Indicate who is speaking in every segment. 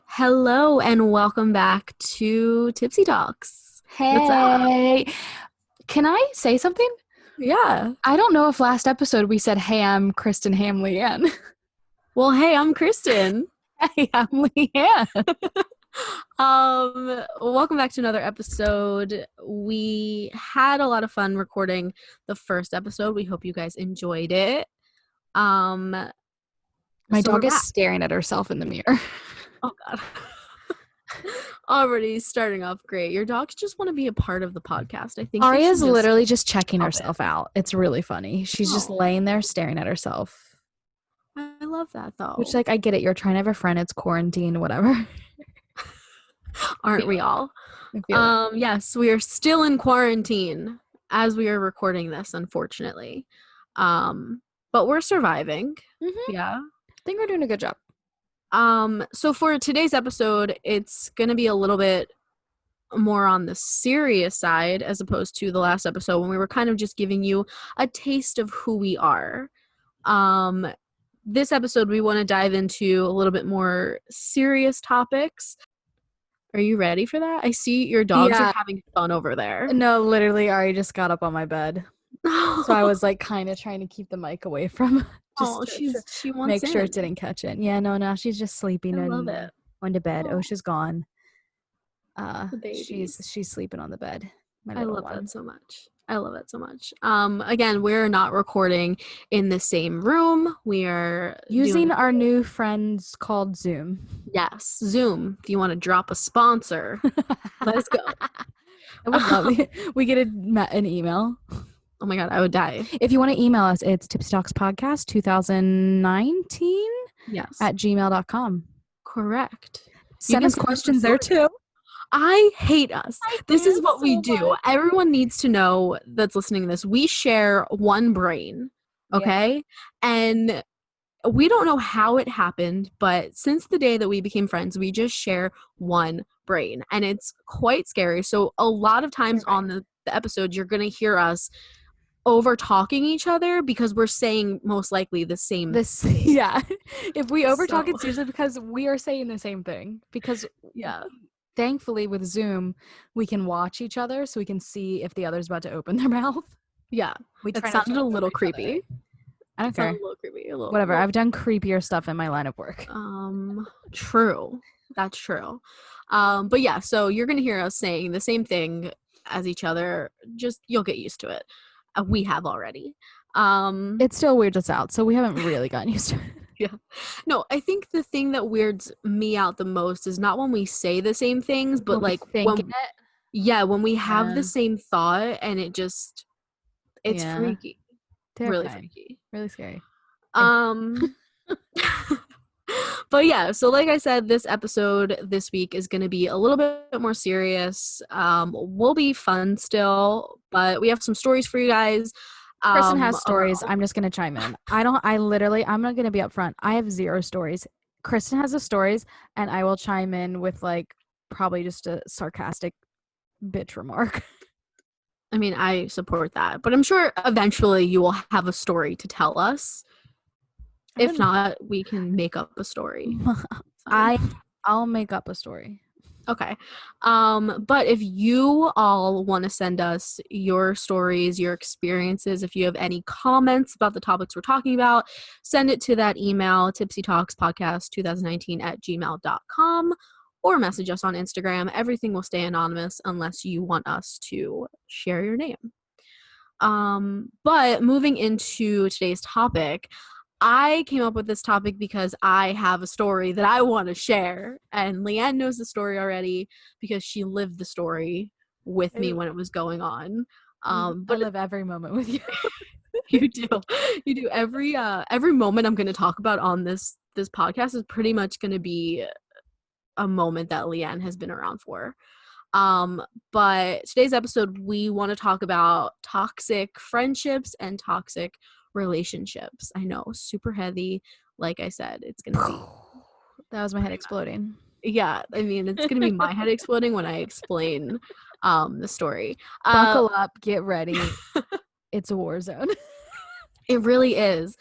Speaker 1: Hello and welcome back to Tipsy Talks. What's up?
Speaker 2: Hey, can I say something?
Speaker 1: Yeah.
Speaker 2: I don't know if last episode we said, hey, I'm Kristen Hamley-Ann.
Speaker 1: Well, hey, I'm Kristen.
Speaker 2: Hey, I'm Leanne.
Speaker 1: Welcome back to another episode. We had a lot of fun recording the first episode. We hope you guys enjoyed it.
Speaker 2: My dog is staring at herself in the mirror.
Speaker 1: Oh, God. Already starting off great. Your dogs just want to be a part of the podcast. I think
Speaker 2: Aria's literally just checking herself out. It's really funny. She's just
Speaker 1: Oh.
Speaker 2: laying there staring at herself.
Speaker 1: I love that, though.
Speaker 2: Which, like, I get it. You're trying to have a friend. It's quarantine, whatever.
Speaker 1: Aren't we all?
Speaker 2: It.
Speaker 1: Yes, we are still in quarantine as we are recording this, unfortunately. But we're surviving.
Speaker 2: Mm-hmm.
Speaker 1: Yeah.
Speaker 2: I think we're doing a good job.
Speaker 1: So for today's episode, it's going to be a little bit more on the serious side as opposed to the last episode when we were kind of just giving you a taste of who we are. This episode, we want to dive into a little bit more serious topics. Are you ready for that? I see your dogs are having fun over there.
Speaker 2: No, literally, Ari just got up on my bed. So I was like kind of trying to keep the mic away from
Speaker 1: she wants
Speaker 2: make sure it didn't catch it. Yeah, no, now she's just sleeping
Speaker 1: love it.
Speaker 2: On to bed. Osha's gone.
Speaker 1: She's
Speaker 2: sleeping on the bed.
Speaker 1: I love that so much. I love it so much. Again, we're not recording in the same room. We are
Speaker 2: using our new friends called Zoom.
Speaker 1: Yes, Zoom. If you want to drop a sponsor, let's go.
Speaker 2: I would love it. We get an email.
Speaker 1: Oh my God, I would die.
Speaker 2: If you want to email us, it's tipsytalkspodcast 2019 at gmail.com.
Speaker 1: Correct.
Speaker 2: Send us questions there too.
Speaker 1: I hate us. This is what we do. Everyone needs to know that's listening to this. We share one brain, okay? Yeah. And we don't know how it happened, but since the day that we became friends, we just share one brain. And it's quite scary. So a lot of times on the episodes, you're going to hear us over talking each other because we're saying most likely the same thing.
Speaker 2: Yeah. If we over talk, it's usually because we are saying the same thing. Because thankfully with Zoom, we can watch each other so we can see if the other's about to open their mouth.
Speaker 1: Yeah. That sounded a little creepy.
Speaker 2: I don't care.
Speaker 1: A little creepy.
Speaker 2: Whatever. I've done creepier stuff in my line of work.
Speaker 1: True. That's true. But yeah, so you're going to hear us saying the same thing as each other. Just you'll get used to it. We have already.
Speaker 2: It still weirds us out, so we haven't really gotten used to it.
Speaker 1: Yeah. No, I think the thing that weirds me out the most is not when we say the same things, but when we have the same thought and it's freaky. Really freaky.
Speaker 2: Really scary.
Speaker 1: But yeah, so like I said, this episode this week is going to be a little bit more serious. Will be fun still, but we have some stories for you guys.
Speaker 2: Kristen has stories. I'm just going to chime in. I'm not going to be upfront. I have 0 stories. Kristen has the stories, and I will chime in with like probably just a sarcastic bitch remark.
Speaker 1: I mean, I support that, but I'm sure eventually you will have a story to tell us. If not, we can make up a story.
Speaker 2: I'll make up a story.
Speaker 1: Okay. But if you all want to send us your stories, your experiences, if you have any comments about the topics we're talking about, send it to that email, tipsytalkspodcast2019@gmail.com, or message us on Instagram. Everything will stay anonymous unless you want us to share your name. But moving into today's topic, I came up with this topic because I have a story that I want to share, and Leanne knows the story already because she lived the story with me when it was going on.
Speaker 2: But I live every moment with you.
Speaker 1: You do. Every moment I'm going to talk about on this podcast is pretty much going to be a moment that Leanne has been around for. But today's episode, we want to talk about toxic friendships and toxic relationships. I know, super heavy. Like I said, it's going to be...
Speaker 2: That was my head exploding.
Speaker 1: Yeah, I mean, it's going to be my head exploding when I explain the story.
Speaker 2: Buckle up, get ready. It's a war zone.
Speaker 1: It really is.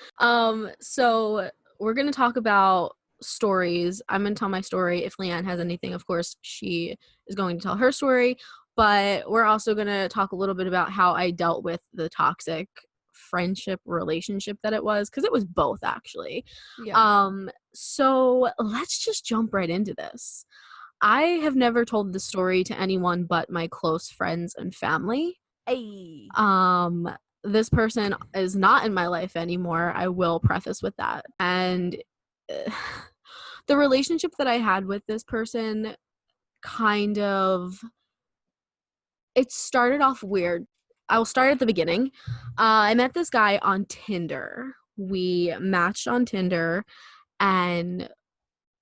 Speaker 1: So we're gonna talk about stories. I'm gonna tell my story. If Leanne has anything, of course, she is going to tell her story. But we're also gonna talk a little bit about how I dealt with the toxic friendship relationship that it was, because it was both actually.
Speaker 2: Yeah.
Speaker 1: So let's just jump right into this. I have never told the story to anyone but my close friends and family.
Speaker 2: Hey.
Speaker 1: This person is not in my life anymore. I will preface with that. And the relationship that I had with this person kind of, it started off weird. I'll start at the beginning. I met this guy on Tinder. We matched on Tinder and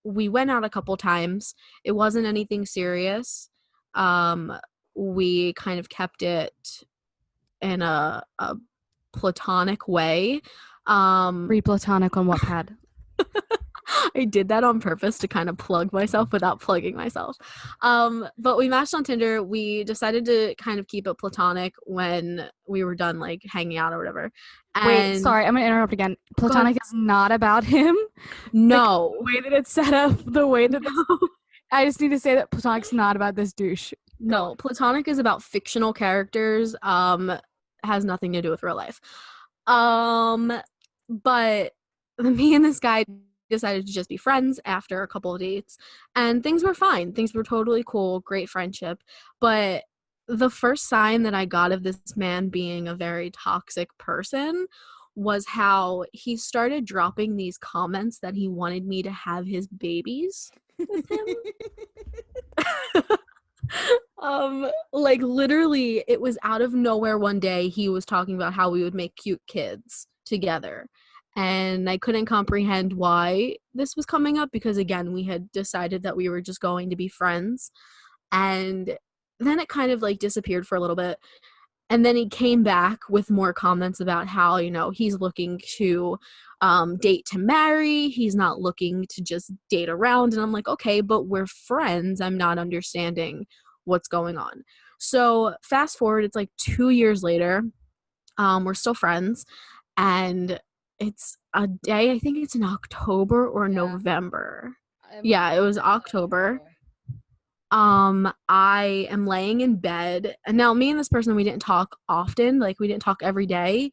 Speaker 1: we went out a couple times. It wasn't anything serious. We kind of kept it in a platonic way.
Speaker 2: Pre-platonic on Wattpad.
Speaker 1: I did that on purpose to kind of plug myself without plugging myself. But we matched on Tinder. We decided to kind of keep it platonic when we were done like hanging out or whatever. And
Speaker 2: Wait, sorry, I'm gonna interrupt again. Platonic is not about him.
Speaker 1: No.
Speaker 2: The way that it's set up, the way that I just need to say that Platonic's not about this douche.
Speaker 1: No, platonic is about fictional characters. Has nothing to do with real life. But me and this guy decided to just be friends after a couple of dates, and things were fine. Things were totally cool, great friendship. But the first sign that I got of this man being a very toxic person was how he started dropping these comments that he wanted me to have his babies with him. Like literally it was out of nowhere. One day he was talking about how we would make cute kids together, and I couldn't comprehend why this was coming up, because again, we had decided that we were just going to be friends. And then it kind of like disappeared for a little bit, and then he came back with more comments about how, you know, he's looking to date to marry. He's not looking to just date around. And I'm like, okay, but we're friends. I'm not understanding what's going on. So fast forward, it's like 2 years later. We're still friends. And it's a day, I think it's in October or November. Yeah, it was October. I am laying in bed, and now me and this person, we didn't talk often, like we didn't talk every day.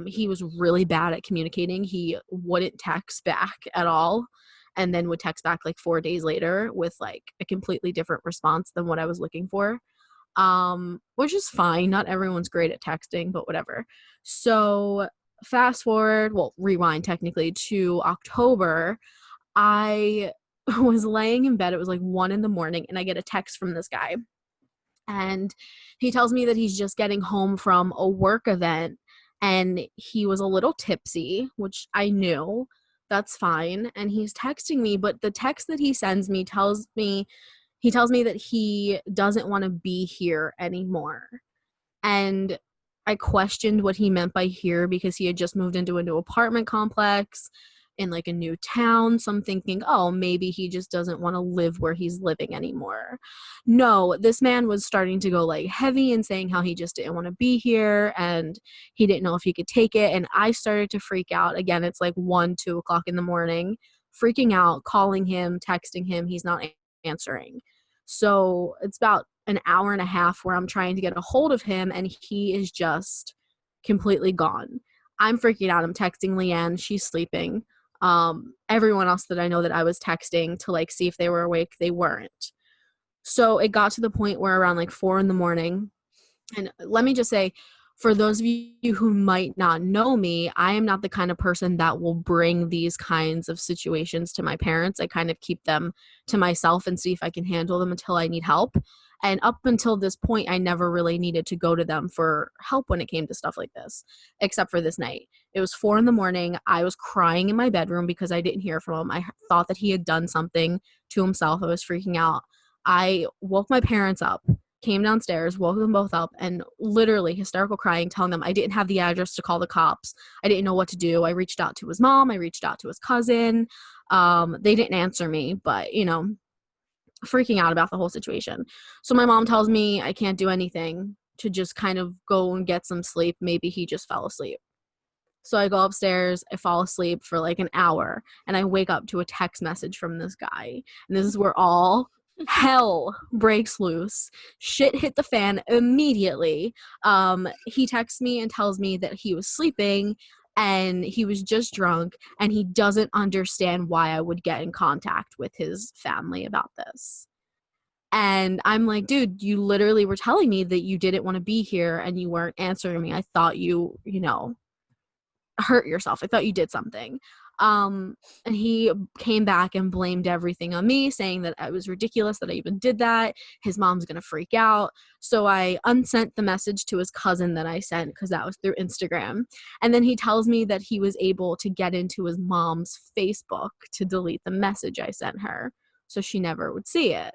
Speaker 1: He was really bad at communicating. He wouldn't text back at all, and then would text back like 4 days later with like a completely different response than what I was looking for. Which is fine. Not everyone's great at texting, but whatever. So fast forward, well, rewind technically to October. I was laying in bed. It was like 1 a.m, and I get a text from this guy. And he tells me that he's just getting home from a work event and he was a little tipsy, which I knew. That's fine. And he's texting me, but the text that he sends me tells me that he doesn't want to be here anymore. And I questioned what he meant by here, because he had just moved into a new apartment complex in like a new town. So I'm thinking, oh, maybe he just doesn't want to live where he's living anymore. No, this man was starting to go like heavy and saying how he just didn't want to be here and he didn't know if he could take it. And I started to freak out. Again, it's like 1, 2 o'clock in the morning, freaking out, calling him, texting him. He's not answering. So it's about an hour and a half where I'm trying to get a hold of him and he is just completely gone. I'm freaking out. I'm texting Leanne. She's sleeping. Everyone else that I know that I was texting to like see if they were awake, they weren't. So it got to the point where around like 4 a.m, and let me just say, for those of you who might not know me, I am not the kind of person that will bring these kinds of situations to my parents. I kind of keep them to myself and see if I can handle them until I need help. And up until this point, I never really needed to go to them for help when it came to stuff like this, except for this night. It was 4 a.m. I was crying in my bedroom because I didn't hear from him. I thought that he had done something to himself. I was freaking out. I woke my parents up, came downstairs, woke them both up, and literally hysterical crying, telling them I didn't have the address to call the cops. I didn't know what to do. I reached out to his mom. I reached out to his cousin. They didn't answer me, but, you know, freaking out about the whole situation. So my mom tells me I can't do anything, to just kind of go and get some sleep. Maybe he just fell asleep. So I go upstairs, I fall asleep for like an hour, and I wake up to a text message from this guy. And this is where all hell breaks loose. Shit hit the fan immediately. He texts me and tells me that he was sleeping and he was just drunk and he doesn't understand why I would get in contact with his family about this. And I'm like, dude, you literally were telling me that you didn't want to be here and you weren't answering me. I thought you know, hurt yourself. I thought you did something. And he came back and blamed everything on me, saying that it was ridiculous that I even did that. His mom's gonna freak out. So I unsent the message to his cousin that I sent, because that was through Instagram. And then he tells me that he was able to get into his mom's Facebook to delete the message I sent her, so she never would see it.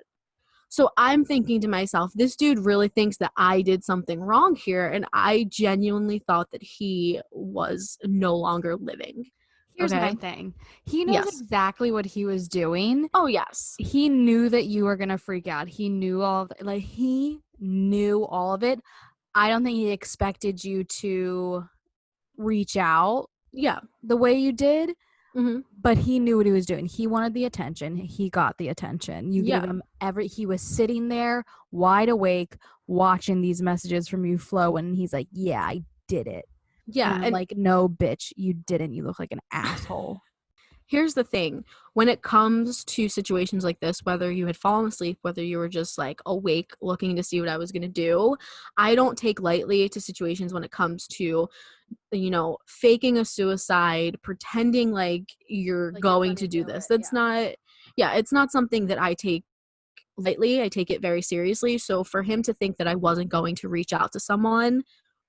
Speaker 1: So I'm thinking to myself, this dude really thinks that I did something wrong here, and I genuinely thought that he was no longer living.
Speaker 2: Here's
Speaker 1: Okay?
Speaker 2: my thing. He knows
Speaker 1: Yes.
Speaker 2: exactly what he was doing.
Speaker 1: Oh, yes.
Speaker 2: He knew that you were going to freak out. He knew all of it. Like, he knew all of it. I don't think he expected you to reach out
Speaker 1: Yeah.
Speaker 2: the way you did,
Speaker 1: Mm-hmm.
Speaker 2: but he knew what he was doing. He wanted the attention. He got the attention. You
Speaker 1: Yeah.
Speaker 2: gave him he was sitting there wide awake watching these messages from you flow, and he's like, yeah, I did it.
Speaker 1: Yeah.
Speaker 2: And I'm like, no, bitch, you didn't. You look like an asshole.
Speaker 1: Here's the thing. When it comes to situations like this, whether you had fallen asleep, whether you were just like awake looking to see what I was going to do, I don't take lightly to situations when it comes to, you know, faking a suicide, pretending like you're
Speaker 2: Like,
Speaker 1: going to do this. That's not, yeah, it's not something that I take lightly. I take it very seriously. So for him to think that I wasn't going to reach out to someone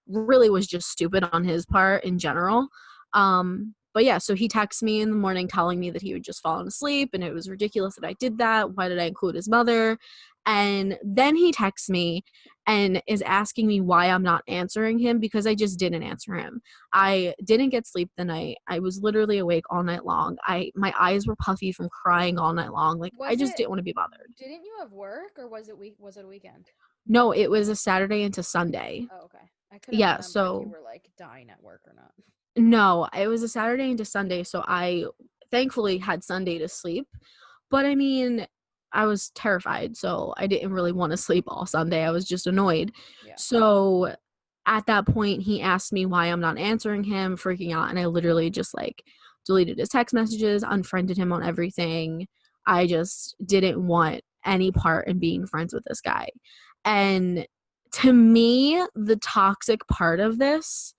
Speaker 1: really was just stupid on his part in general. But yeah, so he texts me in the morning telling me that he had just fallen asleep and it was ridiculous that I did that. Why did I include his mother? And then he texts me and is asking me why I'm not answering him, because I just didn't answer him. I didn't get sleep the night. I was literally awake all night long. My eyes were puffy from crying all night long. Like, I just didn't want to be bothered.
Speaker 2: Didn't you have work, or was it a weekend?
Speaker 1: No, it was a Saturday into Sunday.
Speaker 2: Oh, okay. I couldn't
Speaker 1: Yeah,
Speaker 2: remember
Speaker 1: so
Speaker 2: if you were like dying at work or not.
Speaker 1: no, it was a Saturday into Sunday, so I thankfully had Sunday to sleep. But I mean, I was terrified, so I didn't really want to sleep all Sunday. I was just annoyed.
Speaker 2: Yeah.
Speaker 1: So at that point, he asked me why I'm not answering him, freaking out, and I literally just like deleted his text messages, unfriended him on everything. I just didn't want any part in being friends with this guy. And to me, the toxic part of this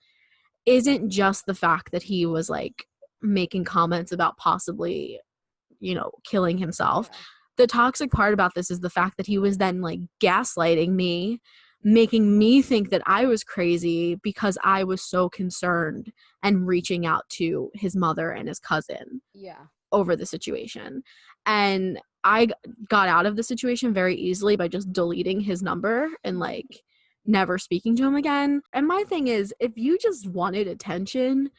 Speaker 1: isn't just the fact that he was like making comments about possibly, you know, killing himself.
Speaker 2: Yeah.
Speaker 1: The toxic part about this is the fact that he was then like gaslighting me, making me think that I was crazy because I was so concerned and reaching out to his mother and his cousin
Speaker 2: Yeah.
Speaker 1: over the situation. And I got out of the situation very easily by just deleting his number and like never speaking to him again. And my thing is, if you just wanted attention,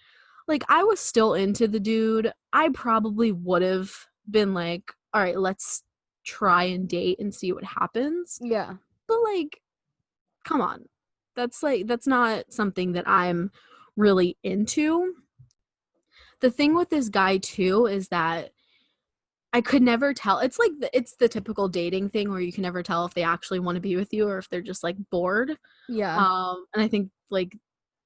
Speaker 1: like I was still into the dude, I probably would have been like, all right, let's try and date and see what happens.
Speaker 2: Yeah.
Speaker 1: But like, come on. That's not something that I'm really into. The thing with this guy too is that I could never tell. It's like it's the typical dating thing where you can never tell if they actually want to be with you or if they're just like bored.
Speaker 2: Yeah.
Speaker 1: And I think like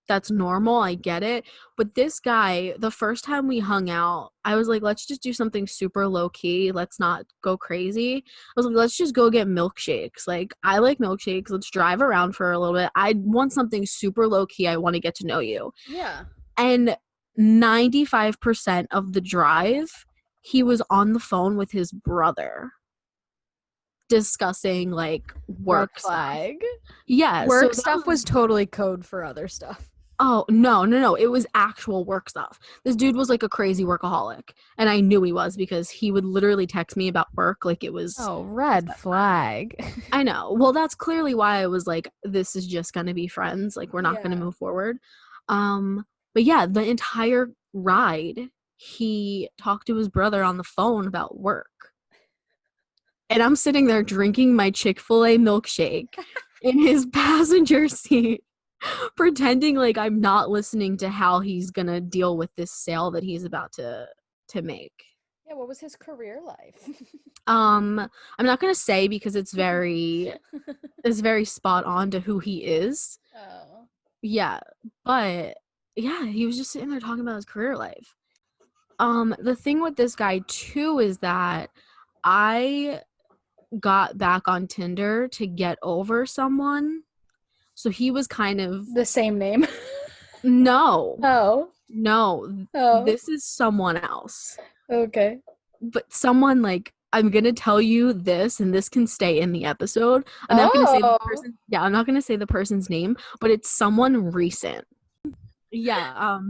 Speaker 1: that's normal. I get it. But this guy, the first time we hung out, I was like, let's just do something super low key. Let's not go crazy. I was like, let's just go get milkshakes. Like, I like milkshakes. Let's drive around for a little bit. I want something super low key. I want to get to know you.
Speaker 2: Yeah.
Speaker 1: And 95% of the drive, he was on the phone with his brother discussing like work
Speaker 2: Red
Speaker 1: stuff.
Speaker 2: flag.
Speaker 1: Yeah,
Speaker 2: Work
Speaker 1: so
Speaker 2: stuff was totally code for other stuff.
Speaker 1: Oh, no. It was actual work stuff. This dude was like a crazy workaholic. And I knew he was because he would literally text me about work like it was.
Speaker 2: Oh, red flag.
Speaker 1: I know. Well, that's clearly why I was like, this is just going to be friends. Like, we're not going to move forward. But yeah, the entire ride, he talked to his brother on the phone about work. and I'm sitting there drinking my Chick-fil-A milkshake in his passenger seat, pretending like I'm not listening to how he's gonna deal with this sale that he's about to make.
Speaker 2: Yeah, what was his career life?
Speaker 1: I'm not gonna say because it's very spot on to who he is.
Speaker 2: Oh.
Speaker 1: Yeah, but yeah, he was just sitting there talking about his career life. The thing with this guy too is that I got back on Tinder to get over someone. So he was kind of
Speaker 2: The same name.
Speaker 1: no.
Speaker 2: Oh.
Speaker 1: No,
Speaker 2: Oh.
Speaker 1: this is someone else.
Speaker 2: Okay.
Speaker 1: But someone like I'm gonna tell you this, and this can stay in the episode. I'm not gonna say the
Speaker 2: Oh.
Speaker 1: person. Yeah, I'm not gonna say the person's name, but it's someone recent. Yeah.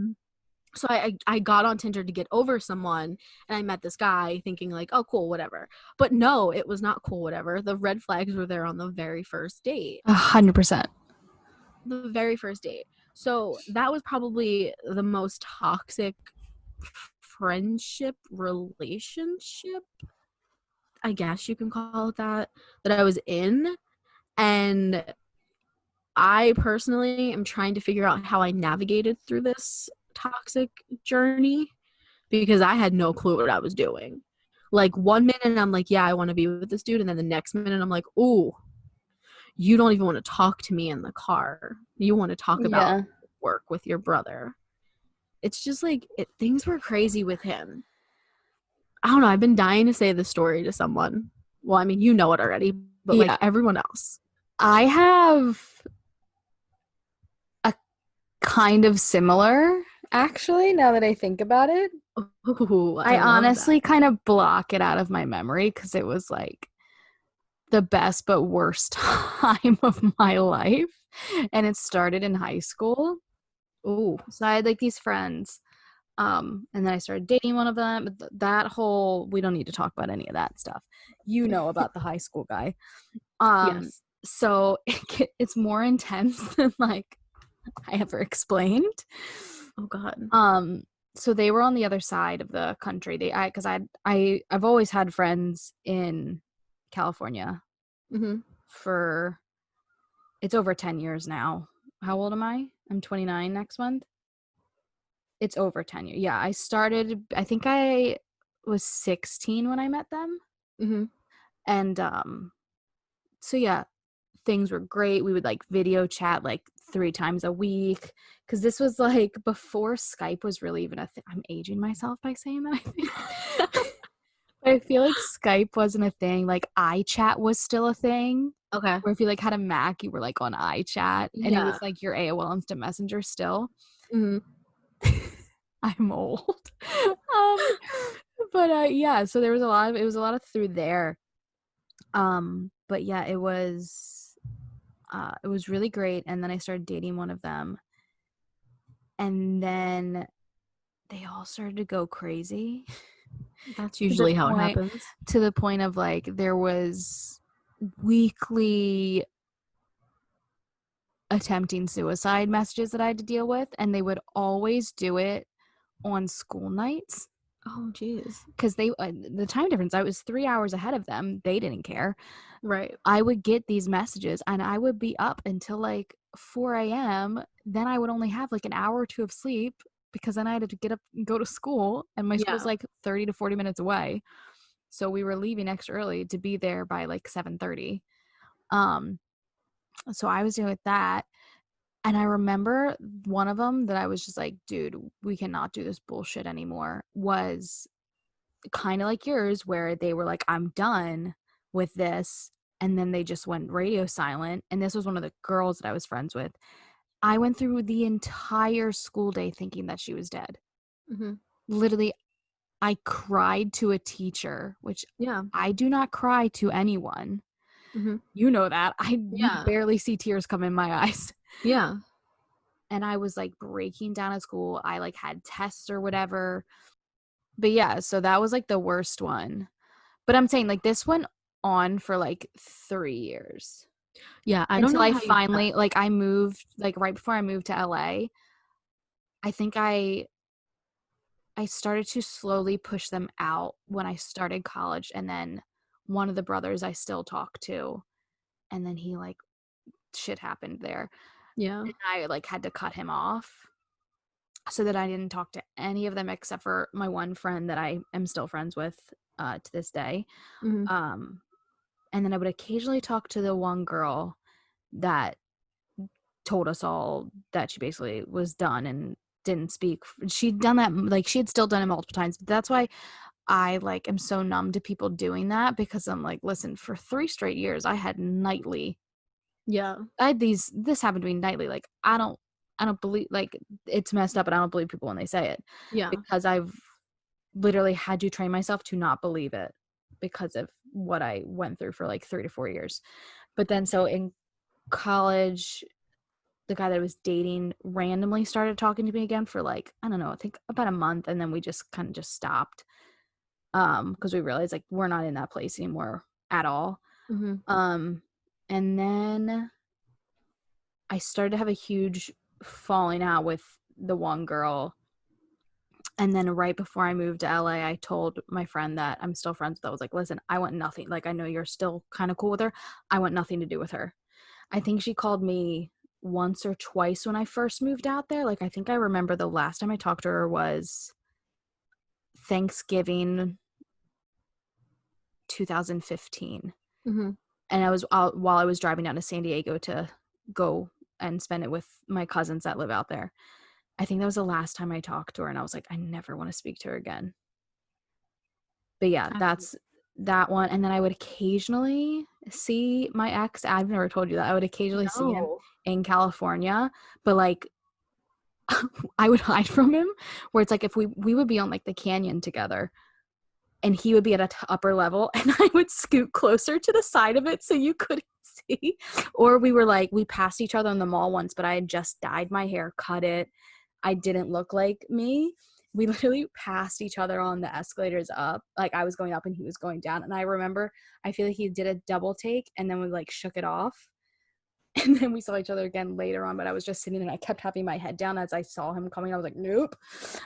Speaker 1: So I got on Tinder to get over someone, and I met this guy thinking like, oh, cool, whatever. But no, it was not cool, whatever. The red flags were there on the very first date.
Speaker 2: 100%.
Speaker 1: The very first date. So that was probably the most toxic friendship relationship, I guess you can call it that I was in. And I personally am trying to figure out how I navigated through this toxic journey because I had no clue what I was doing. Like 1 minute I'm like, yeah, I want to be with this dude, and then the next minute I'm like, ooh, you don't even want to talk to me in the car. You want to talk about work with your brother. It's just like things were crazy with him. I don't know. I've been dying to say this story to someone. Well, I mean, you know it already, but like everyone else.
Speaker 2: I have a kind of similar, actually, now that I think about it.
Speaker 1: Ooh,
Speaker 2: I honestly kind of block it out of my memory because it was like the best but worst time of my life. And it started in high school.
Speaker 1: Ooh.
Speaker 2: So I had like these friends. And then I started dating one of them. That whole, we don't need to talk about any of that stuff. You know about the high school guy.
Speaker 1: Yes.
Speaker 2: So it's more intense than like I ever explained.
Speaker 1: Oh God.
Speaker 2: So they were on the other side of the country. Because I've always had friends in California for, it's over 10 years now. How old am I? I'm 29 next month. It's over 10 years. Yeah, I think I was 16 when I met them. And so yeah, things were great. We would like video chat like 3 times a week because this was like before Skype was really even a thing. I'm aging myself by saying that, I think. I feel like Skype wasn't a thing. Like iChat was still a thing.
Speaker 1: Okay.
Speaker 2: Where if you like had a Mac, you were like on iChat, and it was like your AOL Instant Messenger still. I'm old. But yeah, so there was it was a lot of through there. But yeah, it was really great. And then I started dating one of them, and then they all started to go crazy.
Speaker 1: That's usually how it happens.
Speaker 2: To the point of like there was weekly attempting suicide messages that I had to deal with, and they would always do it on school nights.
Speaker 1: Oh geez.
Speaker 2: Because the time difference, I was 3 hours ahead of them. They didn't care.
Speaker 1: Right.
Speaker 2: I would get these messages and I would be up until like 4 a.m. Then I would only have like an hour or 2 of sleep because then I had to get up and go to school, and my school's like 30 to 40 minutes away. So we were leaving extra early to be there by like 7:30. So I was doing that. And I remember one of them that I was just like, dude, we cannot do this bullshit anymore, was kind of like yours, where they were like, I'm done with this. And then they just went radio silent. And this was one of the girls that I was friends with. I went through the entire school day thinking that she was dead. Literally, I cried to a teacher, which I do not cry to anyone. You know that. You barely see tears come in my eyes.
Speaker 1: Yeah.
Speaker 2: And I was like breaking down at school. I like had tests or whatever. But yeah, so that was like the worst one. But I'm saying like this went on for like 3 years.
Speaker 1: Yeah, I don't know.
Speaker 2: Until I finally like I moved like right before I moved to LA. I think I started to slowly push them out when I started college, and then one of the brothers I still talk to, and then he like shit happened there.
Speaker 1: Yeah.
Speaker 2: And I like had to cut him off so that I didn't talk to any of them except for my one friend that I am still friends with to this day.
Speaker 1: Mm-hmm.
Speaker 2: And then I would occasionally talk to the one girl that told us all that she basically was done and didn't speak. She'd done that, like she had still done it multiple times. But that's why I like am so numb to people doing that, because I'm like, listen, for 3 straight years I had nightly.
Speaker 1: Yeah.
Speaker 2: I had this happened to me nightly. Like I don't believe, like it's messed up, and I don't believe people when they say it.
Speaker 1: Yeah.
Speaker 2: Because I've literally had to train myself to not believe it because of what I went through for like 3 to 4 years. But then so in college, the guy that I was dating randomly started talking to me again for like, I don't know, I think about a month, and then we just kind of just stopped. Because we realized like we're not in that place anymore at all.
Speaker 1: Mm-hmm.
Speaker 2: And then I started to have a huge falling out with the one girl. And then right before I moved to LA, I told my friend that I'm still friends with. I was like, listen, I want nothing. Like, I know you're still kind of cool with her. I want nothing to do with her. I think she called me once or twice when I first moved out there. Like, I think I remember the last time I talked to her was Thanksgiving 2015.
Speaker 1: Mm-hmm.
Speaker 2: And I was while I was driving down to San Diego to go and spend it with my cousins that live out there. I think that was the last time I talked to her, and I was like, I never want to speak to her again. But yeah, that's that one. And then I would occasionally see my ex. I've never told you that. I would occasionally see him in California, but like I would hide from him, where it's like if we would be on like the canyon together, and he would be at an upper level, and I would scoot closer to the side of it so you couldn't see. Or we were like, we passed each other in the mall once, but I had just dyed my hair, cut it. I didn't look like me. We literally passed each other on the escalators up. Like I was going up and he was going down. And I remember, I feel like he did a double take, and then we like shook it off. And then we saw each other again later on, but I was just sitting there and I kept having my head down as I saw him coming. I was like, nope.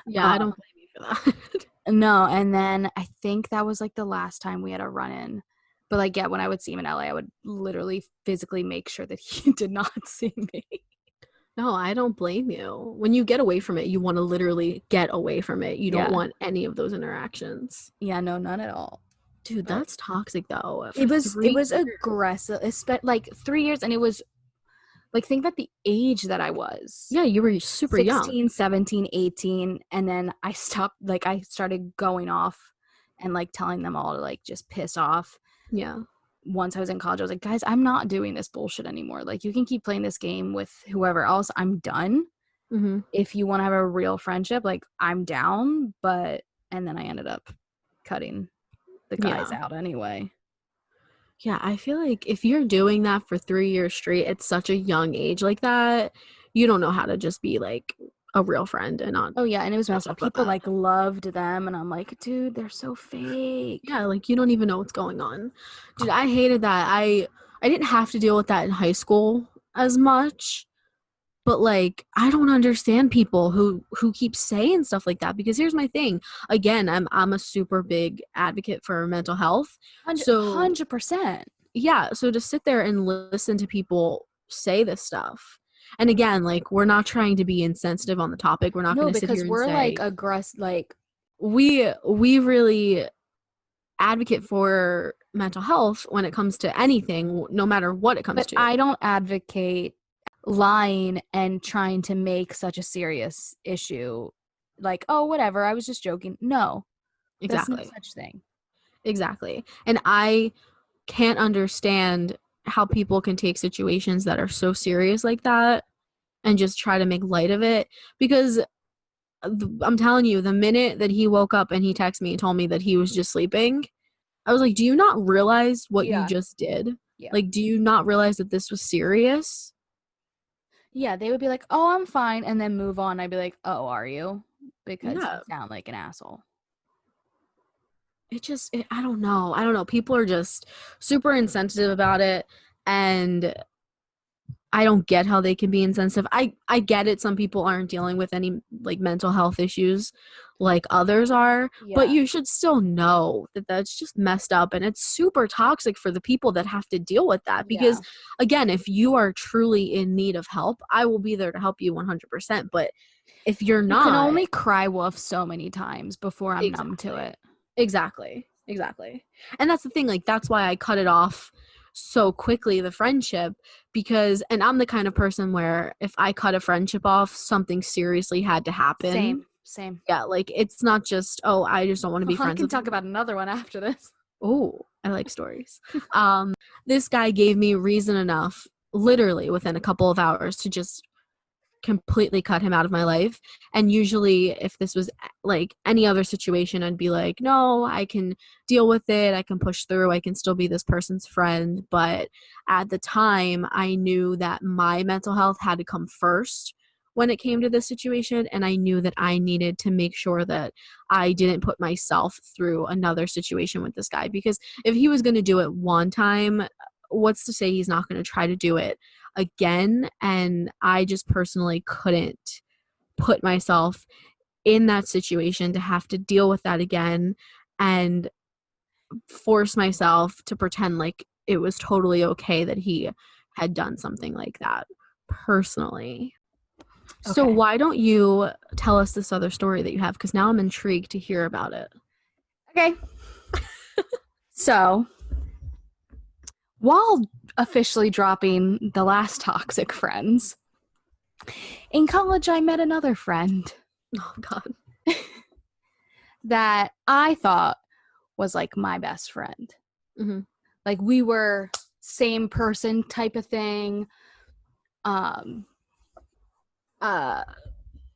Speaker 1: Yeah, I don't blame you for that.
Speaker 2: No, and then I think that was like the last time we had a run-in. But like, yeah, when I would see him in LA, I would literally physically make sure that he did not see me.
Speaker 1: No, I don't blame you. When you get away from it, you want to literally get away from it. You don't want any of those interactions.
Speaker 2: Yeah, no, none at all.
Speaker 1: Dude, that's toxic though.
Speaker 2: It was aggressive. It's like 3 years, and it was like, think about the age that I was.
Speaker 1: Yeah, you were super
Speaker 2: 16,
Speaker 1: young.
Speaker 2: 16, 17, 18, and then I stopped, like I started going off and like telling them all to like just piss off.
Speaker 1: Yeah.
Speaker 2: Once I was in college, I was like, guys, I'm not doing this bullshit anymore. Like, you can keep playing this game with whoever else. I'm done.
Speaker 1: Mm-hmm.
Speaker 2: If you want to have a real friendship, like, I'm down. But, and then I ended up cutting the guys out anyway.
Speaker 1: Yeah, I feel like if you're doing that for 3 years straight at such a young age like that, you don't know how to just be like a real friend and not.
Speaker 2: Oh yeah, and it was messed up. People like loved them, and I'm like, dude, they're so fake.
Speaker 1: Yeah, like you don't even know what's going on. Dude, I hated that. I didn't have to deal with that in high school as much. But like I don't understand people who keep saying stuff like that, because here's my thing. Again, I'm a super big advocate for mental health.
Speaker 2: 100%.
Speaker 1: Yeah, so to sit there and listen to people say this stuff. And again, like we're not trying to be insensitive on the topic. We're not going to sit here and
Speaker 2: we're
Speaker 1: say,
Speaker 2: like aggressive, like
Speaker 1: we really advocate for mental health when it comes to anything, no matter what it comes to.
Speaker 2: I don't advocate lying and trying to make such a serious issue like, oh, whatever, I was just joking. No,
Speaker 1: exactly.
Speaker 2: That's no such thing.
Speaker 1: Exactly. And I can't understand how people can take situations that are so serious like that and just try to make light of it, because I'm telling you, the minute that he woke up and he texted me and told me that he was just sleeping, I was like, do you not realize what you just did? Yeah. Like, do you not realize that this was serious?
Speaker 2: Yeah, they would be like, oh, I'm fine, and then move on. I'd be like, oh, are you? Because you sound like an asshole.
Speaker 1: I don't know. People are just super insensitive about it, and I don't get how they can be insensitive. I get it. Some people aren't dealing with any like mental health issues like others are, but you should still know that that's just messed up and it's super toxic for the people that have to deal with that. Because again, if you are truly in need of help, I will be there to help you 100%. But if you're not,
Speaker 2: you can only cry wolf so many times before I'm numb to it.
Speaker 1: Exactly. And that's the thing, like that's why I cut it off so quickly, the friendship, because and I'm the kind of person where if I cut a friendship off, something seriously had to happen.
Speaker 2: Same.
Speaker 1: Yeah, like it's not just, oh, I just don't want to be friends
Speaker 2: I can
Speaker 1: with
Speaker 2: talk about another one after this.
Speaker 1: Oh, I like stories. This guy gave me reason enough, literally within a couple of hours, to just completely cut him out of my life. And usually if this was like any other situation, I'd be like, no, I can deal with it, I can push through, I can still be this person's friend. But at the time, I knew that my mental health had to come first when it came to this situation, and I knew that I needed to make sure that I didn't put myself through another situation with this guy, because if he was going to do it one time, what's to say he's not going to try to do it again? And I just personally couldn't put myself in that situation to have to deal with that again and force myself to pretend like it was totally okay that he had done something like that personally. Okay. So why don't you tell us this other story that you have, because now I'm intrigued to hear about it.
Speaker 2: Okay. So while officially dropping the last toxic friends, in college I met another friend.
Speaker 1: Oh God.
Speaker 2: That I thought was like my best friend.
Speaker 1: Mm-hmm.
Speaker 2: Like we were same person type of thing.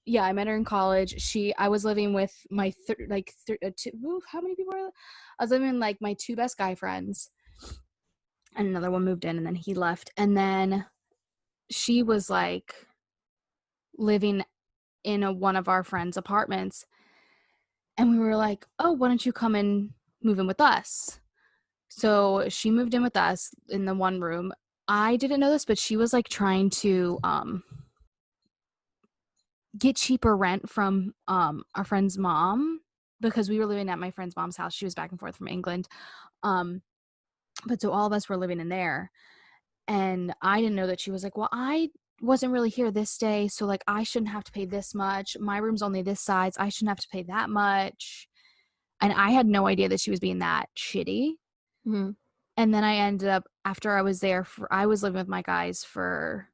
Speaker 2: Yeah, I met her in college. I was living with my how many people are? I was living with like my two best guy friends, and another one moved in, and then he left, and then she was like living in one of our friends' apartments, and we were like, "Oh, why don't you come and move in with us?" So she moved in with us in the one room. I didn't know this, but she was like trying to get cheaper rent from our friend's mom, because we were living at my friend's mom's house. She was back and forth from England. But so all of us were living in there. And I didn't know that she was like, well, I wasn't really here this day, so like I shouldn't have to pay this much. My room's only this size. I shouldn't have to pay that much. And I had no idea that she was being that shitty.
Speaker 1: Mm-hmm.
Speaker 2: And then I ended up, after I was there, I was living with my guys for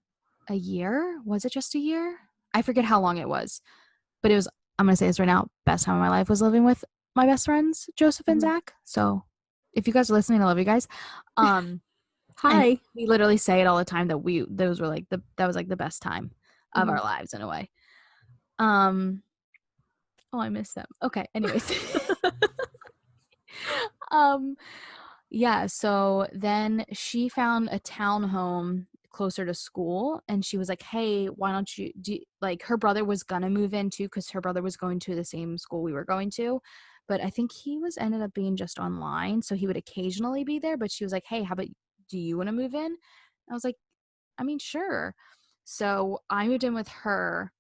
Speaker 2: a year. Was it just a year? I forget how long it was. But it was, I'm going to say this right now, best time of my life was living with my best friends, Joseph and Zach. So if you guys are listening, I love you guys.
Speaker 1: Hi.
Speaker 2: We literally say it all the time that that was like the best time of our lives in a way. Oh, I miss them. Okay, anyways. Yeah, so then she found a townhome closer to school, and she was like, hey, why don't you like, her brother was gonna move in too, because her brother was going to the same school we were going to, but I think he ended up being just online, so he would occasionally be there. But she was like, hey, how about, do you want to move in? I was like, I mean, sure. So I moved in with her,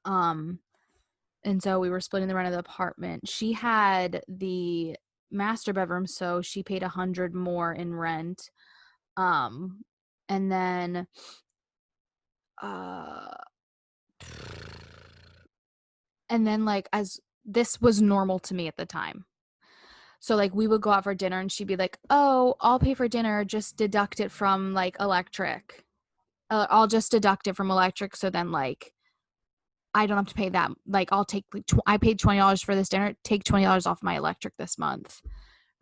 Speaker 2: and so we were splitting the rent of the apartment. She had the master bedroom, so she paid $100 more in rent. And then like, as this was normal to me at the time. So like we would go out for dinner and she'd be like, oh, I'll pay for dinner, just deduct it from like electric. I'll just deduct it from electric, so then like I don't have to pay that. Like I'll take I paid $20 for this dinner, take $20 off my electric this month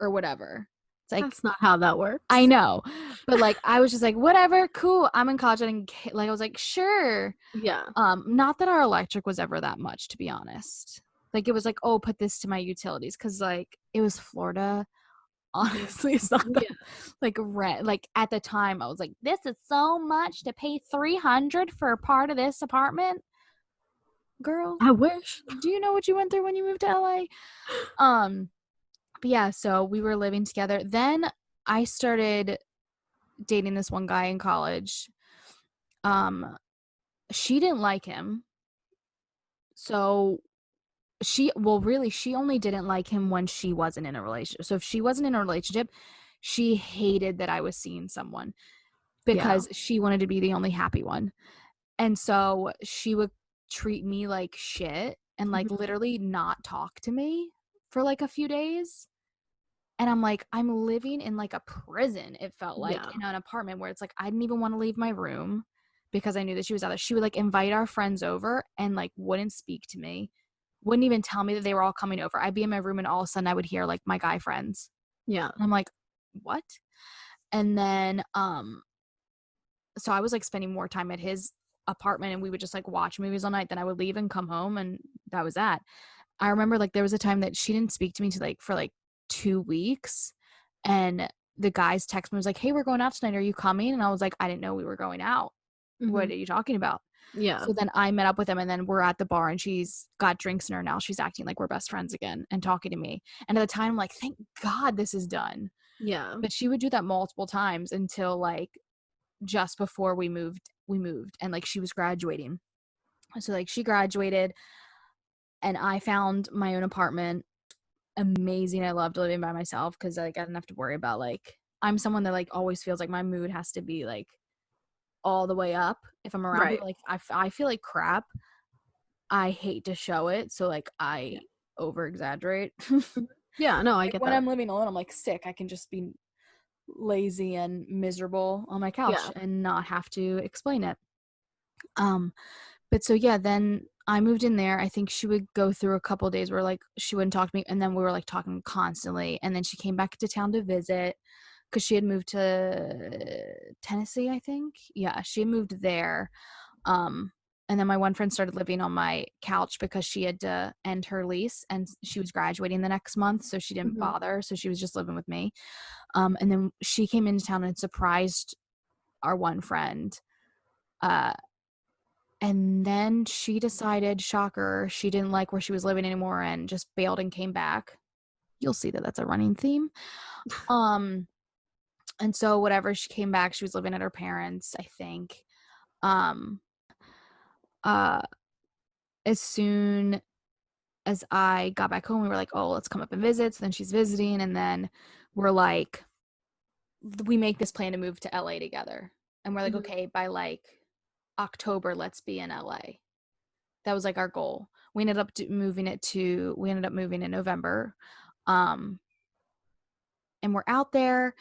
Speaker 2: or whatever. It's like,
Speaker 1: that's not how that works.
Speaker 2: I know. But like I was just like, whatever, cool. I'm in college. I was like, sure.
Speaker 1: Yeah.
Speaker 2: Not that our electric was ever that much, to be honest. Like it was like, oh, put this to my utilities, because like it was Florida. Honestly, it's not that, like rent. Like at the time I was like, this is so much to pay $300 for a part of this apartment. Girl,
Speaker 1: I wish.
Speaker 2: Do you know what you went through when you moved to LA? But yeah, so we were living together. Then I started dating this one guy in college. she didn't like him. So she only didn't like him when she wasn't in a relationship. So if she wasn't in a relationship, she hated that I was seeing someone
Speaker 1: Yeah.
Speaker 2: because she wanted to be the only happy one. And so she would treat me like shit and like
Speaker 1: Mhm.
Speaker 2: literally not talk to me for like a few days. And I'm like, I'm living in like a prison, it felt like,
Speaker 1: Yeah.
Speaker 2: in an apartment where it's like I didn't even want to leave my room because I knew that she was out there. She would like invite our friends over and like wouldn't speak to me, wouldn't even tell me that they were all coming over. I'd be in my room and all of a sudden I would hear like my guy friends.
Speaker 1: Yeah.
Speaker 2: And I'm like, what? And then so I was like spending more time at his apartment and we would just like watch movies all night. Then I would leave and come home and that was that. I remember like there was a time that she didn't speak to me to like for like 2 weeks, and the guys text me was like, "Hey, we're going out tonight. Are you coming?" And I was like, "I didn't know we were going out. What
Speaker 1: Mhm.
Speaker 2: are you talking about?"
Speaker 1: Yeah.
Speaker 2: So then I met up with him, and then we're at the bar, and she's got drinks in her now. She's acting like we're best friends again and talking to me. And at the time, I'm like, "Thank God this is done."
Speaker 1: Yeah.
Speaker 2: But she would do that multiple times until like just before we moved, and like she was graduating. So like she graduated, and I found my own apartment. Amazing. I loved living by myself because like I didn't have to worry about like I'm someone that like always feels like my mood has to be like all the way up if I'm around
Speaker 1: Right.
Speaker 2: people. Like I feel like crap. I hate to show it, so like
Speaker 1: Yeah.
Speaker 2: I over exaggerate.
Speaker 1: Mhm. Yeah, no, I
Speaker 2: Like
Speaker 1: get
Speaker 2: when
Speaker 1: that.
Speaker 2: I'm living alone, I'm like sick. I can just be lazy and miserable on my couch
Speaker 1: Yeah.
Speaker 2: and not have to explain it. Um, but so yeah, then I moved in there. I think she would go through a couple days where like she wouldn't talk to me, and then we were like talking constantly. And then she came back to town to visit because she had moved to Tennessee, I think. Yeah, she had moved there. Um, and then my one friend started living on my couch because she had to end her lease and she was graduating the next month, so she didn't
Speaker 1: Mhm.
Speaker 2: bother. So she was just living with me. And then she came into town and surprised our one friend. Uh, and then she decided, shocker, she didn't like where she was living anymore and just bailed and came back. You'll see that that's a running theme. Um, and so whatever, she came back, she was living at her parents, I think. Um, uh, as soon as I got back home, we were like, oh, let's come up and visit. So then she's visiting, and then we're like, we make this plan to move to LA together. And we're like,
Speaker 1: Mhm.
Speaker 2: okay, by like October, let's be in LA. That was like our goal. We ended up moving in November. Um, and we're out there,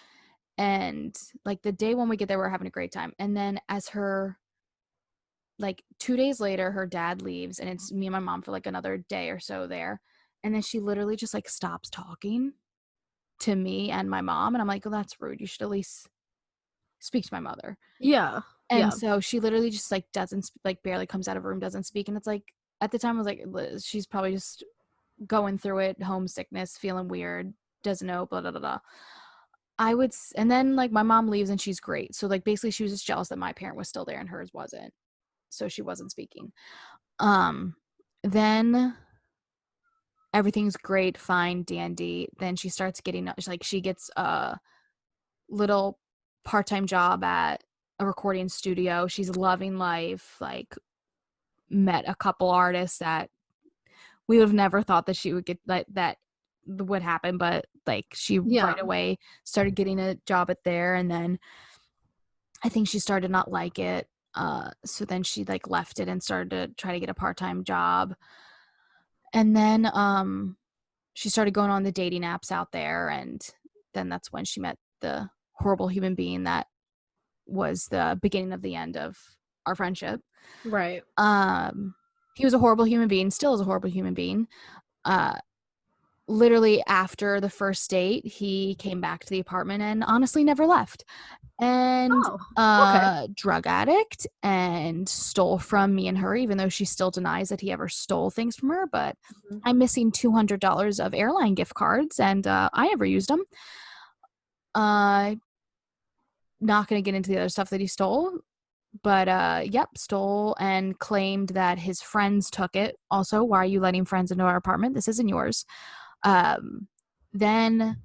Speaker 2: and like the day when we get there, we're having a great time. And then as her like 2 days later, her dad leaves, and it's me and my mom for like another day or so there. And then she literally just like stops talking to me and my mom. And I'm like, oh, that's rude. You should at least speak to my mother.
Speaker 1: Yeah.
Speaker 2: And
Speaker 1: Yeah.
Speaker 2: so she literally just like doesn't like barely comes out of her room, doesn't speak. And it's like at the time I was like, she's probably just going through it, homesickness, feeling weird, doesn't know, blah blah blah. Blah. And then like my mom leaves and she's great. So like basically she was just jealous that my parent was still there and hers wasn't. So she wasn't speaking. Um then everything's great, fine, dandy. Then she starts getting like she gets a little part-time job at a recording studio. She's loving life, like met a couple artists that we would have never thought that she would get that would happen, but like she
Speaker 1: Yeah.
Speaker 2: right away started getting a job at there, and then I think she started to not like it. So then she like left it and started to try to get a part-time job. And then she started going on the dating apps out there, and then that's when she met the horrible human being that was the beginning of the end of our friendship.
Speaker 1: Right.
Speaker 2: He was a horrible human being, still is a horrible human being. Uh, Literally after the first date, he came back to the apartment and honestly never left. And
Speaker 1: Oh, okay.
Speaker 2: drug addict and stole from me and her, even though she still denies that he ever stole things from her. But
Speaker 1: Mhm.
Speaker 2: I'm missing $200 of airline gift cards, and I never used them. Uh, Not going to get into the other stuff that he stole, but yep, stole and claimed that his friends took it. Also, why are you letting friends into our apartment? This isn't yours. Um, then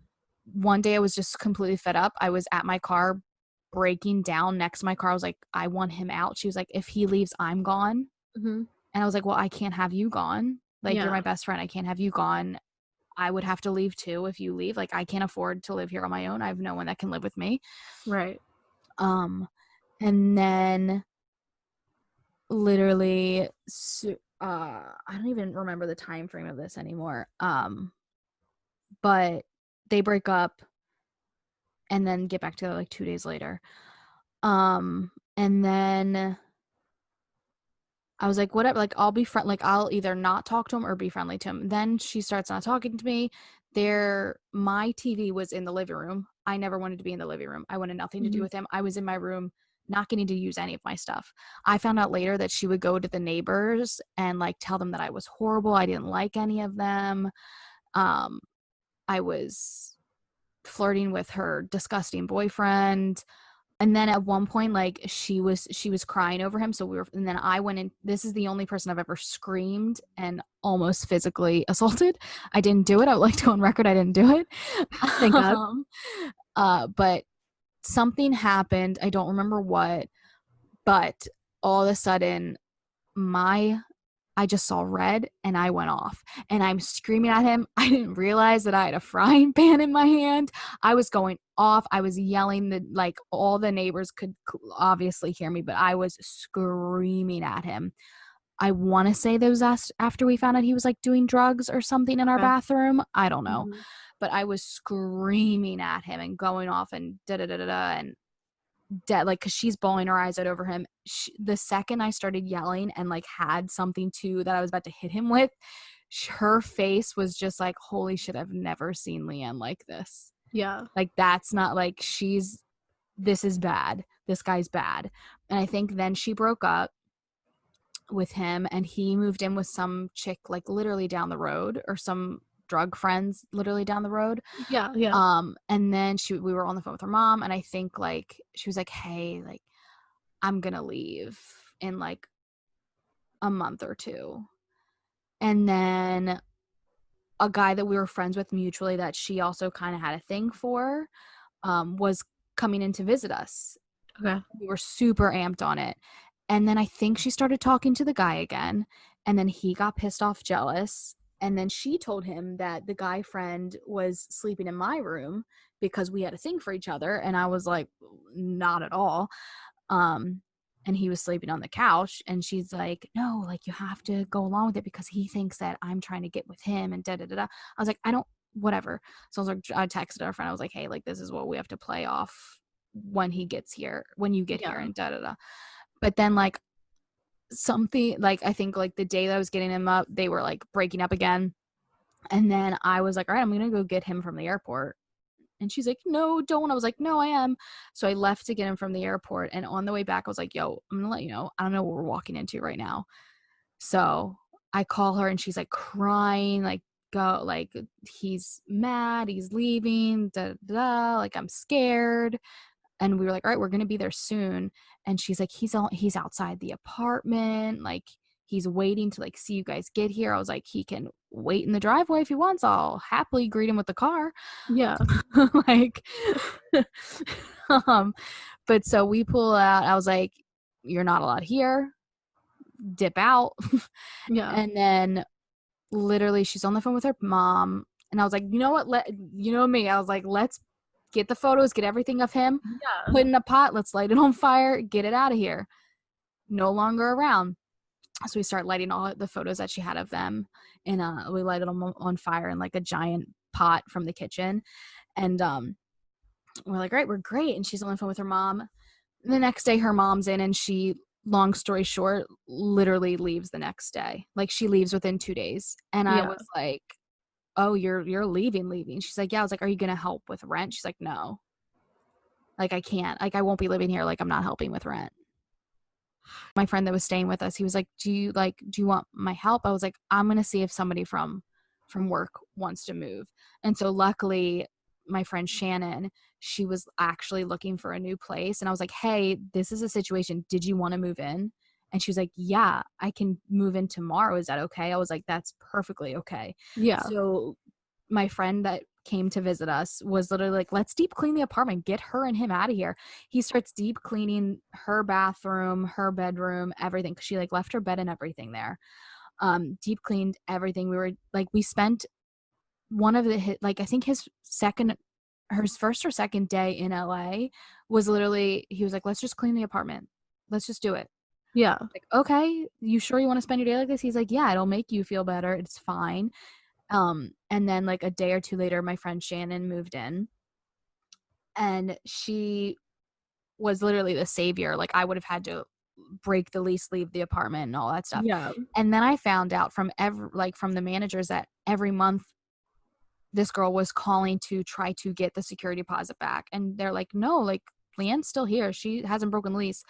Speaker 2: one day I was just completely fed up. I was at my car breaking down next to my car. I was like, I want him out. She was like, if he leaves, I'm gone.
Speaker 1: Mm-hmm.
Speaker 2: And I was like, well, I can't have you gone. Like, you're
Speaker 1: Yeah.
Speaker 2: my best friend. I can't have you gone. I would have to leave too if you leave. Like, I can't afford to live here on my own. I have no one that can live with me.
Speaker 1: Right.
Speaker 2: And then literally, I don't even remember the time frame of this anymore. But they break up and then get back together like 2 days later. And then I was like, whatever, like, I'll be friend, like, I'll either not talk to him or be friendly to him. Then she starts not talking to me. My TV was in the living room. I never wanted to be in the living room. I wanted nothing to do with him. I was in my room, not getting to use any of my stuff. I found out later that she would go to the neighbors and like tell them that I was horrible. I didn't like any of them. I was flirting with her disgusting boyfriend. And then at one point, like, she was crying over him. And then I went in. This is the only person I've ever screamed and almost physically assaulted. I didn't do it. I would like to go on record. I didn't do it.
Speaker 1: Thank God.
Speaker 2: But something happened. I don't remember what, but all of a sudden I just saw red and I went off and I'm screaming at him. I didn't realize that I had a frying pan in my hand. I was going off. I was yelling that like all the neighbors could obviously hear me, but I was screaming at him. I want to say that was after we found out he was like doing drugs or something in our bathroom. I don't know.
Speaker 1: Mm-hmm.
Speaker 2: But I was screaming at him and going off and da-da-da-da-da and dead, like, because she's bawling her eyes out over him. The second I started yelling and like had something too that I was about to hit him with, her face was just like, holy shit, I've never seen Leanne like this.
Speaker 1: Yeah.
Speaker 2: Like, that's not like this is bad. This guy's bad. And I think then she broke up with him and he moved in with some chick like literally down the road, or some drug friends literally down the road.
Speaker 1: Yeah.
Speaker 2: And then we were on the phone with her mom, and I think like she was like, hey, like, I'm gonna leave in like a month or two. And then a guy that we were friends with mutually that she also kind of had a thing for was coming in to visit us.
Speaker 1: Okay.
Speaker 2: We were super amped on it. And then I think she started talking to the guy again, and then he got pissed off, jealous. And then she told him that the guy friend was sleeping in my room because we had a thing for each other. And I was like, not at all. And he was sleeping on the couch. And she's like, no, like, you have to go along with it because he thinks that I'm trying to get with him and da-da-da-da. I was like, whatever. So I was like, I texted our friend. I was like, hey, like, this is what we have to play off when you get here and da-da-da. But then like something, like, I think like the day that I was getting him up, they were like breaking up again. And then I was like, all right, I'm gonna go get him from the airport. And she's like, no, don't. I was like, no, I am. So I left to get him from the airport, and on the way back I was like, yo, I'm gonna let you know, I don't know what we're walking into right now. So I call her and she's like crying, like, go, like, he's mad, he's leaving, da da da, like, I'm scared. And we were like, all right, we're gonna be there soon. And she's like, he's outside the apartment, like, he's waiting to like see you guys get here. I was like, he can wait in the driveway if he wants. I'll happily greet him with the car.
Speaker 1: Yeah.
Speaker 2: Like, but so we pull out. I was like, you're not allowed here. Dip out.
Speaker 1: Yeah.
Speaker 2: And then literally she's on the phone with her mom. And I was like, you know what? You know me. I was like, let's get the photos, get everything of him, put it in a pot, let's light it on fire, get it out of here. No longer around. So we start lighting all the photos that she had of them, and we lighted them on fire in like a giant pot from the kitchen. And we're like, right, we're great. And she's on the phone with her mom. The next day her mom's in, and she, long story short, literally leaves the next day. Like, she leaves within 2 days. And I was like, oh, you're leaving. She's like, yeah. I was like, are you gonna help with rent? She's like, no, like, I can't, like, I won't be living here, like, I'm not helping with rent. My friend that was staying with us, he was like, do you want my help? I was like, I'm gonna see if somebody from work wants to move. And so luckily my friend Shannon, she was actually looking for a new place, and I was like, hey, this is a situation, did you want to move in? And she was like, yeah, I can move in tomorrow, is that okay? I was like, that's perfectly okay.
Speaker 1: Yeah.
Speaker 2: So my friend that came to visit us was literally like, let's deep clean the apartment, get her and him out of here. He starts deep cleaning her bathroom, her bedroom, everything, because she like left her bed and everything there. Deep cleaned everything. We were like, we spent one of the like, I think his first or second day in LA was literally, he was like, let's just clean the apartment, let's just do it.
Speaker 1: Yeah.
Speaker 2: Like, okay, you sure you want to spend your day like this? He's like, yeah, it'll make you feel better, it's fine. And then like a day or two later, my friend Shannon moved in, and she was literally the savior. Like, I would have had to break the lease, leave the apartment, and all that stuff.
Speaker 1: Yeah.
Speaker 2: And then I found out from from the managers that every month this girl was calling to try to get the security deposit back, and they're like, no, like, Leanne's still here, she hasn't broken the lease.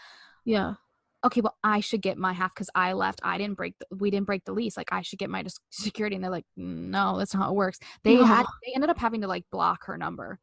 Speaker 1: Yeah.
Speaker 2: Okay, well, I should get my half because I left. We didn't break the lease. Like, I should get my security. And they're like, no, that's not how it works. They ended up having to like block her number,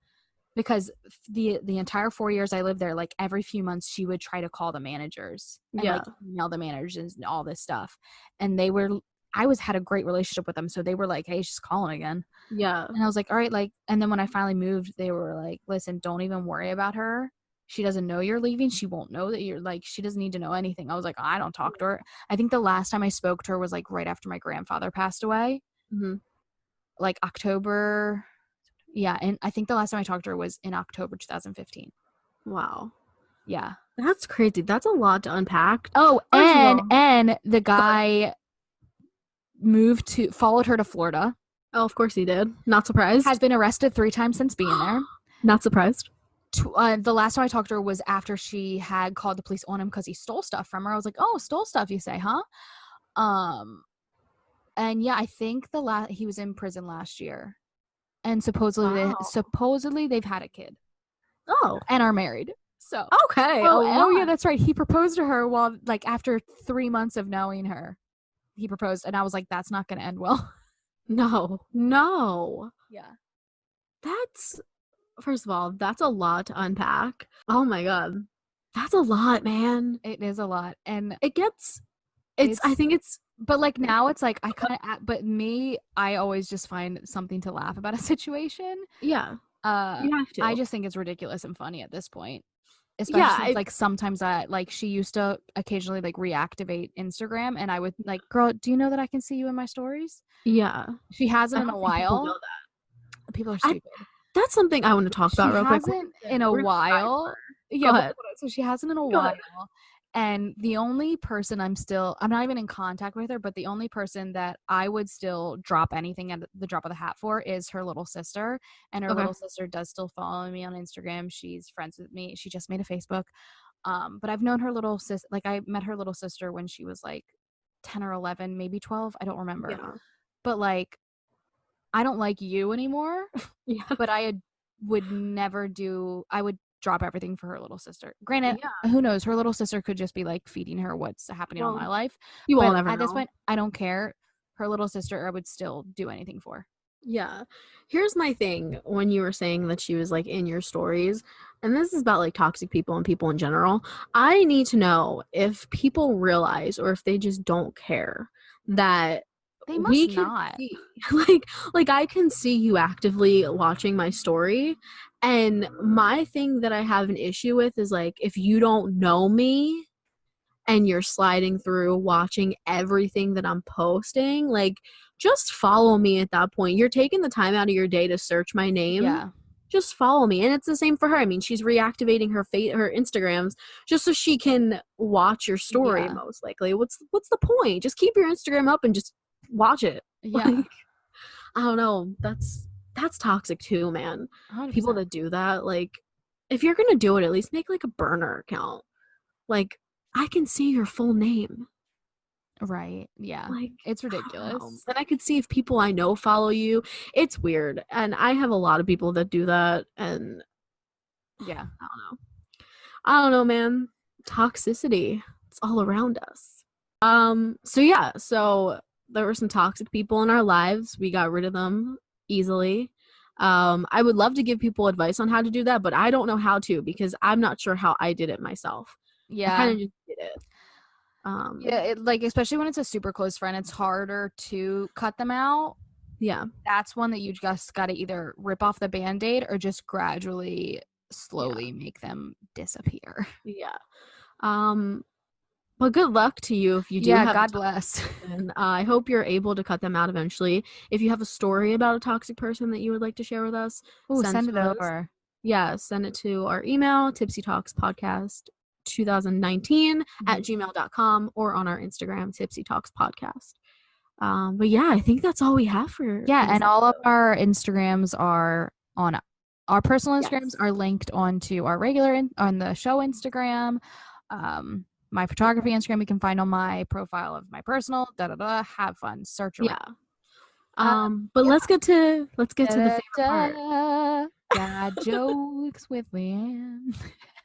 Speaker 2: because the entire 4 years I lived there, like every few months she would try to call the managers and like email the managers and all this stuff. And I had a great relationship with them. So they were like, hey, she's calling again.
Speaker 1: Yeah.
Speaker 2: And I was like, all right, like, and then when I finally moved, they were like, listen, don't even worry about her. She doesn't know you're leaving. She won't know that you're like, she doesn't need to know anything. I was like, I don't talk to her. I think the last time I spoke to her was like right after my grandfather passed away.
Speaker 1: Mm-hmm.
Speaker 2: Like October. Yeah. And I think the last time I talked to her was in October 2015.
Speaker 1: Wow.
Speaker 2: Yeah.
Speaker 1: That's crazy. That's a lot to unpack.
Speaker 2: Oh, and the guy followed her to Florida.
Speaker 1: Oh, of course he did. Not surprised.
Speaker 2: Has been arrested 3 times since being there.
Speaker 1: Not surprised.
Speaker 2: The last time I talked to her was after she had called the police on him because he stole stuff from her. I was like, oh, stole stuff, you say, huh? And yeah, I think he was in prison last year, and supposedly they've had a kid.
Speaker 1: Oh,
Speaker 2: and are married. So
Speaker 1: okay.
Speaker 2: Oh yeah, that's right. He proposed to her while like after 3 months of knowing her, he proposed, and I was like, that's not going to end well.
Speaker 1: No.
Speaker 2: Yeah.
Speaker 1: First of all, that's a lot to unpack. Oh my God. That's a lot, man.
Speaker 2: It is a lot. And but like now it's like I always just find something to laugh about a situation.
Speaker 1: Yeah. You have to.
Speaker 2: I just think it's ridiculous and funny at this point. Especially since, like, sometimes she used to occasionally like reactivate Instagram, and I would like, girl, do you know that I can see you in my stories?
Speaker 1: Yeah.
Speaker 2: She hasn't in a while.
Speaker 1: People know that.
Speaker 2: People are stupid.
Speaker 1: That's something I want to talk about real quick.
Speaker 2: She hasn't in a while. Yeah. So she hasn't in a while. And the only person I'm not even in contact with her, but the only person that I would still drop anything at the drop of the hat for is her little sister. And her little sister does still follow me on Instagram. She's friends with me. She just made a Facebook. But I've known her little sis. Like, I met her little sister when she was like 10 or 11, maybe 12. I don't remember.
Speaker 1: Yeah.
Speaker 2: But like, I don't like you anymore.
Speaker 1: Yeah.
Speaker 2: But I would drop everything for her little sister. Granted, who knows? Her little sister could just be like feeding her what's happening in my life.
Speaker 1: You won't ever know.
Speaker 2: At this point, I don't care. Her little sister, I would still do anything for.
Speaker 1: Yeah. Here's my thing when you were saying that she was like in your stories, and this is about like toxic people and people in general. I need to know if people realize or if they just don't care that
Speaker 2: they must not.
Speaker 1: See, like I can see you actively watching my story, and my thing that I have an issue with is like, if you don't know me and you're sliding through watching everything that I'm posting, like, just follow me at that point. You're taking the time out of your day to search my name.
Speaker 2: Yeah.
Speaker 1: Just follow me. And it's the same for her. I mean, she's reactivating her Instagrams just so she can watch your story, most likely. What's the point? Just keep your Instagram up and just watch it.
Speaker 2: Yeah.
Speaker 1: Like, I don't know. That's toxic too, man.
Speaker 2: 100%.
Speaker 1: People that do that, like, if you're gonna do it, at least make like a burner account. Like, I can see your full name.
Speaker 2: Right. Yeah.
Speaker 1: Like,
Speaker 2: it's ridiculous.
Speaker 1: And I could see if people I know follow you. It's weird. And I have a lot of people that do that, and
Speaker 2: yeah.
Speaker 1: I don't know, man. Toxicity. It's all around us. So there were some toxic people in our lives. We got rid of them easily. I would love to give people advice on how to do that, but I don't know how to, because I'm not sure how I did it myself.
Speaker 2: Yeah.
Speaker 1: I kind of just did it.
Speaker 2: Like, especially when it's a super close friend, it's harder to cut them out.
Speaker 1: Yeah.
Speaker 2: That's one that you just got to either rip off the Band-Aid or just gradually, slowly make them disappear.
Speaker 1: Yeah. But good luck to you if you do
Speaker 2: Yeah,
Speaker 1: have
Speaker 2: God bless.
Speaker 1: and I hope you're able to cut them out eventually. If you have a story about a toxic person that you would like to share with us,
Speaker 2: Ooh, send it
Speaker 1: to us.
Speaker 2: over.
Speaker 1: Yeah, send it to our email, tipsytalkspodcast2019@gmail.com, or on our Instagram, Tipsy Talks Podcast. But yeah, I think that's all we have for
Speaker 2: Yeah,
Speaker 1: this
Speaker 2: and all of
Speaker 1: episode.
Speaker 2: our Instagrams are on our personal Instagrams are linked onto our regular on the show Instagram. My photography Instagram you can find on my profile of my personal. Have fun, search around.
Speaker 1: Yeah. But let's get to the favorite part.
Speaker 2: Dad jokes with Leanne.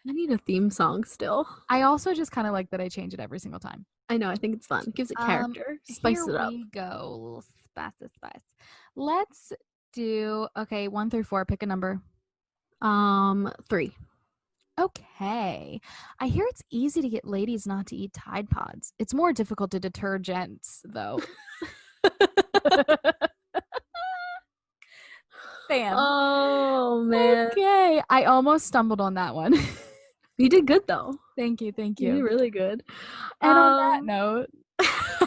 Speaker 1: We need a theme song still.
Speaker 2: I also just kind of like that I change it every single time.
Speaker 1: I know, I think it's fun. It gives it character. Spice it up.
Speaker 2: Here we go. A little spice. Let's do 1 through 4. Pick a number.
Speaker 1: 3.
Speaker 2: Okay. I hear it's easy to get ladies not to eat Tide Pods. It's more difficult to deter gents, though. Bam.
Speaker 1: Oh, man.
Speaker 2: Okay. I almost stumbled on that one.
Speaker 1: You did good, though.
Speaker 2: Thank you.
Speaker 1: You did really good.
Speaker 2: And on that note,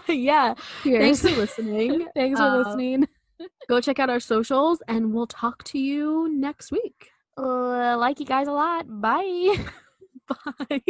Speaker 1: yeah.
Speaker 2: cheers.
Speaker 1: Thanks for listening.
Speaker 2: Thanks for listening.
Speaker 1: Go check out our socials, and we'll talk to you next week.
Speaker 2: Like you guys a lot. Bye.
Speaker 1: Bye.